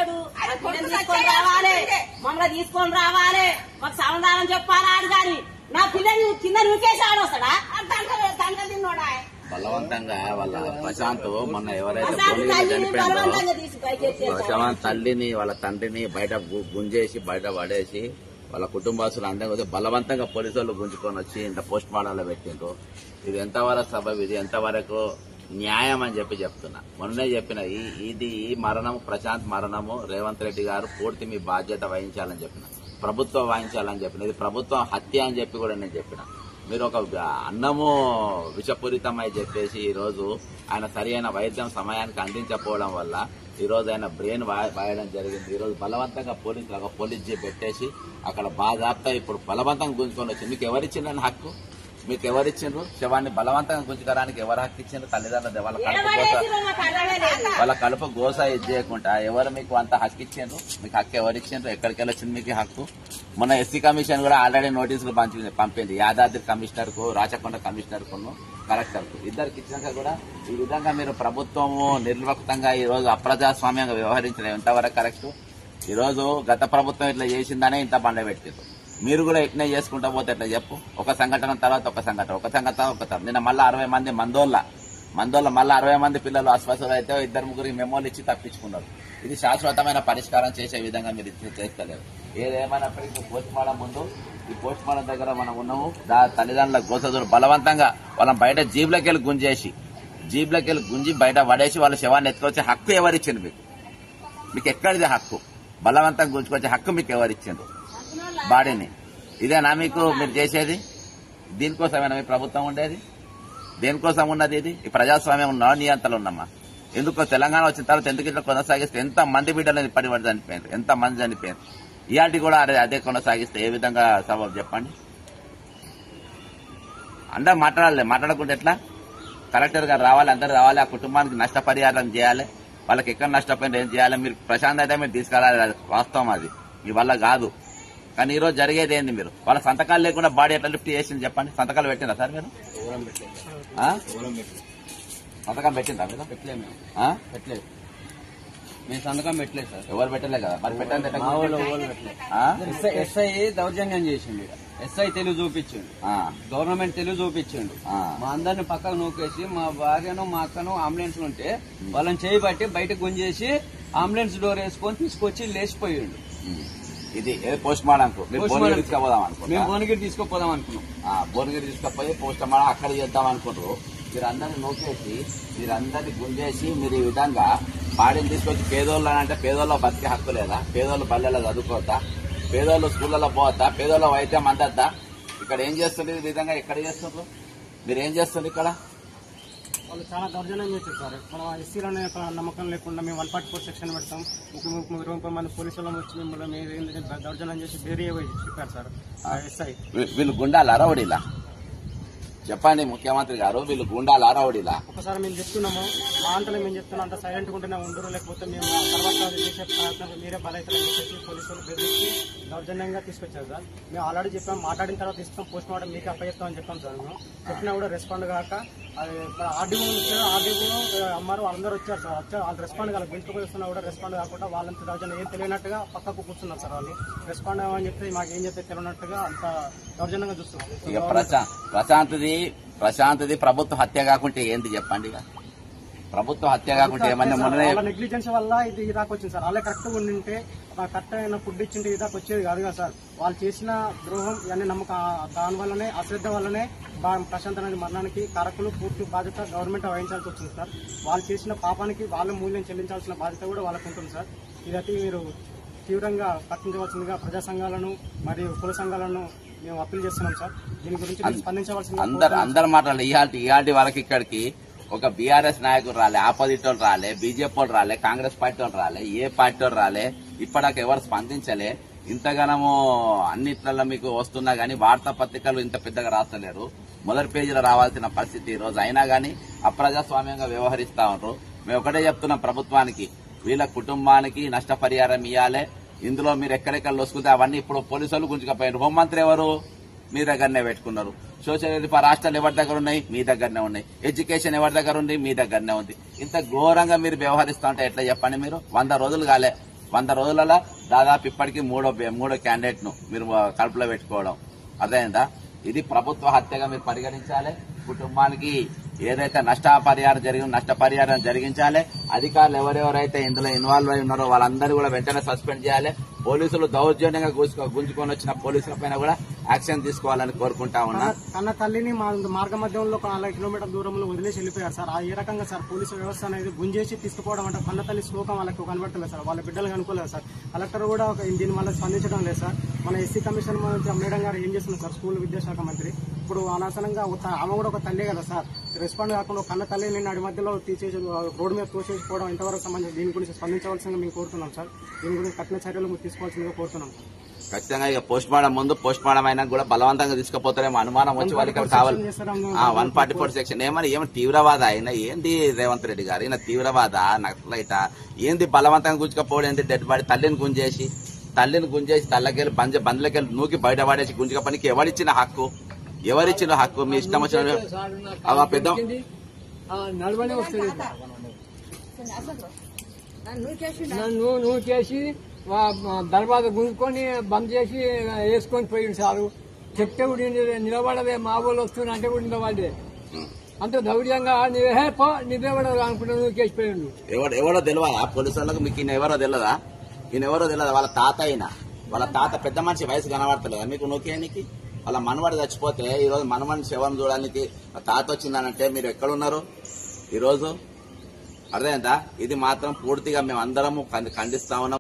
చచ్చాడు తీసుకొని రావాలి, మమ్మల్ని తీసుకొని రావాలి, మాకు సమాధానం చెప్పాలి. ఆడు గాని నా పిల్లని కింద నూకేసి ఆడొస్తాడా? దండ తిన్నోడా? బలవంతంగా వాళ్ళ ప్రశాంత్ మొన్న ఎవరైతే ప్రశాంత్ తల్లిని వాళ్ళ తండ్రిని బయట గుంజేసి బయట పడేసి వాళ్ళ కుటుంబస్తులు అందరూ బలవంతంగా పోలీసు వాళ్ళు గుంజుకొని వచ్చి ఇంత పోస్ట్ మార్టంలో పెట్టిండ్రు. ఇది ఎంతవరకు సబబు, ఇది ఎంతవరకు న్యాయం అని చెప్తున్నా. మొన్నే చెప్పిన ఈ మరణం ప్రశాంత్ మరణము రేవంత్ రెడ్డి గారు పూర్తి మీ బాధ్యత వహించాలని చెప్పిన, ప్రభుత్వం వహించాలని చెప్పిన. ఇది ప్రభుత్వం హత్య అని చెప్పి కూడా నేను చెప్పిన. మీరు ఒక అన్నము విషపూరితమై చెప్పేసి ఈ రోజు ఆయన సరైన వైద్యం సమయానికి అందించకపోవడం వల్ల ఈ రోజు ఆయన బ్రెయిన్ వాయడం జరిగింది. ఈ రోజు బలవంతంగా పోలీస్ జీప్ పెట్టేసి అక్కడ బాధాప్తా ఇప్పుడు బలవంతంగా గుంజుకొని వచ్చి మీకు ఎవరిచ్చిందని హక్కు? మీకు ఎవరిచ్చిండ్రు? శవాన్ని బలవంతంగా గుంజుకోవడానికి ఎవరు హక్కు ఇచ్చిండ్రు? తల్లిదండ్రులు వాళ్ళ కడుపు గోస ఇది చేయకుండా ఎవరు మీకు అంత హక్కు ఇచ్చిండ్రు? మీకు హక్కు ఎవరిచ్చిండ్రు? ఎక్కడికి వెళ్ళొచ్చింది మీకు హక్కు? మొన్న ఎస్సీ కమిషన్ కూడా ఆల్రెడీ నోటీసులు పంపింది. యాదాద్రి కమిషనర్ కు, రాచకొండ కమిషనర్ కు, కలెక్టర్ కు ఇద్దరికి ఇచ్చినాక కూడా ఈ విధంగా మీరు ప్రభుత్వము నిర్వక్తంగా ఈ రోజు అప్రజాస్వామ్యంగా వ్యవహరించడం ఎంతవరకు కరెక్ట్? ఈ రోజు గత ప్రభుత్వం ఇట్లా చేసిందనే ఇంత బండ పెట్టారు. మీరు కూడా ఇట్నే చేసుకుంటా పోతే ఎట్లా చెప్పు? ఒక సంఘటన తర్వాత ఒక సంఘటన నిన్న మళ్ళీ 60 మంది మందోళ్ళ మళ్ళీ 60 మంది పిల్లలు అస్వస్థలు అయితే 2-3 మెమోలు ఇచ్చి తప్పించుకున్నారు. ఇది శాశ్వతమైన పరిష్కారం చేసే విధంగా మీరు చేస్తలేరు. ఏదేమైనప్పటికీ పోస్ట్ మార్టం ముందు ఈ పోస్ట్ మార్టం దగ్గర మనం ఉన్నాము. తల్లిదండ్రుల గోసదూరు బలవంతంగా వాళ్ళని బయట జీబులకి వెళ్ళి గుంజి బయట పడేసి వాళ్ళ శవాన్ని ఎత్తుకొచ్చే హక్కు ఎవరిచ్చిండ్రు? మీకు ఎక్కడిది హక్కు? బలవంతంగా గుంజుకొచ్చే హక్కు మీకు ఎవరిచ్చిండ్రు? బాడీని ఇదేనా మీకు మీరు చేసేది? దీనికోసమేనా మీ ప్రభుత్వం ఉండేది? దేనికోసం ఉన్నది ఇది? ఈ ప్రజాస్వామ్యం ఉన్నా నియంత్రణలు ఉన్నామా? ఎందుకో తెలంగాణ వచ్చిన తర్వాత ఎందుకు ఇట్లా కొనసాగిస్తే ఎంత మంది బిడ్డలు పడి చనిపోయారు, ఎంత మంది చనిపోయారు. ఇయాటి కూడా అదే కొనసాగిస్తే ఏ విధంగా సబబు చెప్పండి? అందరూ మాట్లాడకుంటే ఎట్లా? కలెక్టర్ గారు రావాలి, అందరు రావాలి, ఆ కుటుంబానికి నష్టపరిహారం చేయాలి, వాళ్ళకి ఎక్కడ నష్టపోయినా ఏం చేయాలి. మీరు ప్రశాంత్ అయితే మీరు తీసుకురాలి, వాస్తవం అది మీ వల్ల కాదు. కానీ ఈ రోజు జరిగేది ఏంది? మీరు వాళ్ళ సంతకాలు లేకుండా బాడీ ఎట్లా లిఫ్ట్ చేసింది చెప్పండి? సంతకాలు పెట్టిందా సార్ మీరు? సంతకం పెట్టిందా మీరు? పెట్టలేదు. మేము సంతకం పెట్టలేదు సార్. ఎవరు పెట్టలే కదా మరి? పెట్టండి. ఎస్ఐ దౌర్జన్యం చేసిండు. ఎస్ఐ తెలుగు చూపించిండు, గవర్నమెంట్ తెలుగు చూపించిండు. మా అందరిని పక్కకు నూకేసి మా భార్యను మా అక్కను అంబులెన్స్ ఉంటే వాళ్ళని చేయబట్టి బయటకు గుంజేసి అంబులెన్స్ డోర్ వేసుకొని తీసుకొచ్చి లేచిపోయిండు. ఇది పోస్ట్ మార్టం తీసుకుపోదాం అనుకున్నాం. మేము భువనగిరి తీసుకుపోదాం అనుకున్నాం. భువనగిరి తీసుకుపోయి పోస్ట్ మార్టం అక్కడ చేద్దాం అనుకుంటారు. మీరందరినీ నూకేసి మీరందరినీ గుంజేసి మీరు ఈ విధంగా బాడీని తీసుకొచ్చి పేదోళ్ళు అంటే పేదోళ్ళ బతికే హక్కు లేదా? పేదోళ్ళు పల్లెల్లో చదువుకోవద్దా? పేదోళ్ళు స్కూళ్ళలో పోవద్దా? పేదోళ్ళ వైద్యం అందద్దా? ఇక్కడ ఏం చేస్తుంది? ఈ విధంగా ఎక్కడ చేస్తుండ్రు? మీరు ఏం చేస్తుంది ఇక్కడ? వాళ్ళు చాలా దౌర్జన్యం చేశారు సార్. మన ఎస్సీలోనే నమ్మకం లేకుండా మేము 144 సెక్షన్ పెడతాం, 20 మంది పోలీసులు వచ్చి మిమ్మల్ని దౌర్జన్యం చేసి బేరీ చెప్పారు సార్ ఎస్ఐ. వీళ్ళు గుండాలా రౌడీలా? చెప్పండి ముఖ్యమంత్రి గారు, వీళ్ళు గుండాలా రౌడీలా? ఒకసారి మేము చెప్తున్నాము, మా అంతలో మేము చెప్తున్నాం, అంత సైలెంట్ ఉంటేనే ఉండరు, లేకపోతే మేము తర్వాత చేసే ప్రయత్నం మీరే బలైతారని చెప్పేసి పోలీసులు బెదిరించి దౌర్జన్యంగా తీసుకొచ్చారు సార్. మేము ఆల్రెడీ చెప్పాం, మాట్లాడిన తర్వాత ఇస్తాం, పోస్ట్ మార్టం మీకు అప్పగిస్తామని చెప్పాం సార్. మేము చెప్పినా కూడా రెస్పాండ్ కాక అది ఆర్డీఓ అమ్మారు వాళ్ళందరూ వచ్చారు సార్. వాళ్ళు రెస్పాండ్ కాదు, బెంచ్కి వస్తున్నా కూడా రెస్పాండ్ కాకుండా వాళ్ళంత దౌర్జన్యం ఏం తెలియనట్టుగా పక్కకు కూర్చున్నారు సార్. వాళ్ళు రెస్పాండ్ అవ్వని చెప్తే మాకు ఏం చెప్తే తెలియనట్టుగా అంత దౌర్జన్యంగా చూస్తున్నారు. ప్రశాంత్ది ప్రభుత్వ హత్య కాకుంటే ఏంటి చెప్పండి? ప్రభుత్వ హత్య కాకుంటే ఏమన్నా వాళ్ళ నెగ్లిజెన్స్ వల్ల ఇది ఇదాకా వచ్చింది సార్. వాళ్ళే కరెక్ట్ గా ఉండింటే కరెక్ట్ అయిన ఫుడ్ ఇచ్చింటే ఇదాకా వచ్చేది కాదు కదా సార్. వాళ్ళు చేసిన ద్రోహం ఇవన్నీ నమ్మకం, దాని వల్లనే అశ్రద్ధ వల్లనే ప్రశాంత్ అనేది మరణానికి కారకులు పూర్తి బాధ్యత గవర్నమెంట్ వహించాల్సి వచ్చింది సార్. వాళ్ళు చేసిన పాపానికి వాళ్ళ మూల్యం చెల్లించాల్సిన బాధ్యత కూడా వాళ్ళకు ఉంటుంది సార్. ఇదైతే మీరు తీవ్రంగా కట్టించవలసిందిగా ప్రజా సంఘాలను మరియు కుల సంఘాలను మేము అప్పీల్ చేస్తున్నాం సార్. దీని గురించి స్పందించవలసింది. అందరు మాట్లాడాలి. ఇయాటి వాళ్ళకి ఇక్కడికి ఒక బీఆర్ఎస్ నాయకుడు రాలే, ఆపోజిట్ వాళ్ళు రాలే, బీజేపీ వాళ్ళు రాలే, కాంగ్రెస్ పార్టీ వాళ్ళు రాలే, ఏ పార్టీ వాళ్ళు రాలే, ఇప్పటిదాకా ఎవరు స్పందించలే. ఇంతగానో అన్నిట్లలో మీకు వస్తున్నా గానీ వార్తాపత్రికలు ఇంత పెద్దగా రాస్తలేరు. మొదటి పేజీలో రావాల్సిన పరిస్థితి ఈ రోజు అయినా గానీ అప్రజాస్వామ్యంగా వ్యవహరిస్తా ఉన్నారు. మేము ఒకటే చెప్తున్నాం ప్రభుత్వానికి, వీళ్ళ కుటుంబానికి నష్టపరిహారం ఇవ్వాలి. ఇందులో మీరు ఎక్కడెక్కడ లొసుకుంటే అవన్నీ ఇప్పుడు పోలీసులు గుంజుకపోయారు. హోంమంత్రి ఎవరు? మీ దగ్గరనే పెట్టుకున్నారు. సోషల్ వెల్ఫేర్ హాస్టల్ ఎవరి దగ్గర ఉన్నాయి? మీ దగ్గరనే ఉన్నాయి. ఎడ్యుకేషన్ ఎవరి దగ్గర ఉంది? మీ దగ్గరనే ఉంది. ఇంత ఘోరంగా మీరు వ్యవహరిస్తా ఉంటే ఎట్లా చెప్పండి? మీరు 100 రోజులు కాలే 100 రోజులలో దాదాపు ఇప్పటికీ మూడో క్యాండిడేట్ ను మీరు కడుపులో పెట్టుకోవడం అర్థమైందా? ఇది ప్రభుత్వ హత్యగా మీరు పరిగణించాలి. కుటుంబానికి ఏదైతే నష్టపరిహారం జరిగించాలి. అధికారులు ఎవరెవరైతే ఇందులో ఇన్వాల్వ్ అయి ఉన్నారో వాళ్ళందరూ కూడా వెంటనే సస్పెండ్ చేయాలి. పోలీసులు దౌర్జన్యంగా గుంజుకొని వచ్చిన పోలీసుల పైన కూడా యాక్షన్ తీసుకోవాలని కోరుకుంటా ఉన్నా. కన్న తల్లిని మార్గ మధ్యంలో 4 కిలోమీటర్ల దూరంలో వదిలేసి వెళ్ళిపోయారు సార్. ఏ రకంగా సార్ పోలీసు వ్యవస్థ అనేది గుంజేసి తీసుకుపోవడం అంటే కన్న తల్లి శ్లోకం వాళ్ళకి కనబడతలేదు సార్. వాళ్ళ బిడ్డలకు అనుకోలేదు సార్. కలెక్టర్ కూడా దీని వల్ల స్పందించడం లేదు సార్. మన ఎస్సీ కమిషన్ మేడం గారు ఏం చేస్తున్నారు సార్? స్కూల్ విద్యాశాఖ మంత్రి ఇప్పుడు అనవసరంగా ఆమె కూడా ఒక తల్లి కదా సార్. రెస్పాండ్ కాకుండా కన్న తల్లి నిన్న అడి మధ్యలో తీసేసి రోడ్డు మీద తోసేసిపోవడం ఎంతవరకు సంబంధించి దీని గురించి స్పందించవలసిందిగా మేము కోరుతున్నాం సార్. దీని గురించి కఠిన చర్యలు తీసుకోవాల్సిందిగా కోరుతున్నాం సార్. ఖచ్చితంగా ఇక పోస్ట్ మార్టం ముందు పోస్ట్ మార్టం అయినా కూడా బలవంతంగా తీసుకుపోతారేమో అనుమానం వచ్చి వాళ్ళకి కావాలి. 144 సెక్షన్ ఏమని తీవ్రవాద అయినా ఏంది రేవంత్ రెడ్డి గారు? ఈయన తీవ్రవాద నక్సలైట ఏంది? బలవంతంగా గుంజుకపోవడం ఏంది? డెడ్ బాడీ తల్లిని గుంజేసి తల్లకెళ్ళి బండ్లకెళ్ళి నూకి బయట పడేసి గుంజుకపోనికి ఎవరిచ్చిన హక్కు? మీ ఇష్టం వచ్చిన పెద్ద నువ్వు చేసి దర్వాజ గుంజుకొని బంద్ చేసి వేసుకొని పోయింది సారు. చెప్తే కూడా నిలబడదే, మా వాళ్ళు వస్తున్నా అంటే కూడా నిలబడే. అంత దౌర్యంగా నిలబడదు అనుకుంటా నువ్వు కేసిపోయాడు. ఎవరో తెలియదా పోలీసు వాళ్ళకు? మీకు ఎవరో తెలియదా? వాళ్ళ తాత పెద్ద మనిషి వయసు కనబడతలేదా మీకు నూకేయనికి? వాళ్ళ మనవాడు చచ్చిపోతే ఈ రోజు మనవాడిని శవం చూడడానికి తాత వచ్చిందనంటే మీరు ఎక్కడున్నారు ఈ రోజు? అర్థమైందా? ఇది మాత్రం పూర్తిగా మేము అందరము ఖండిస్తా ఉన్నాం.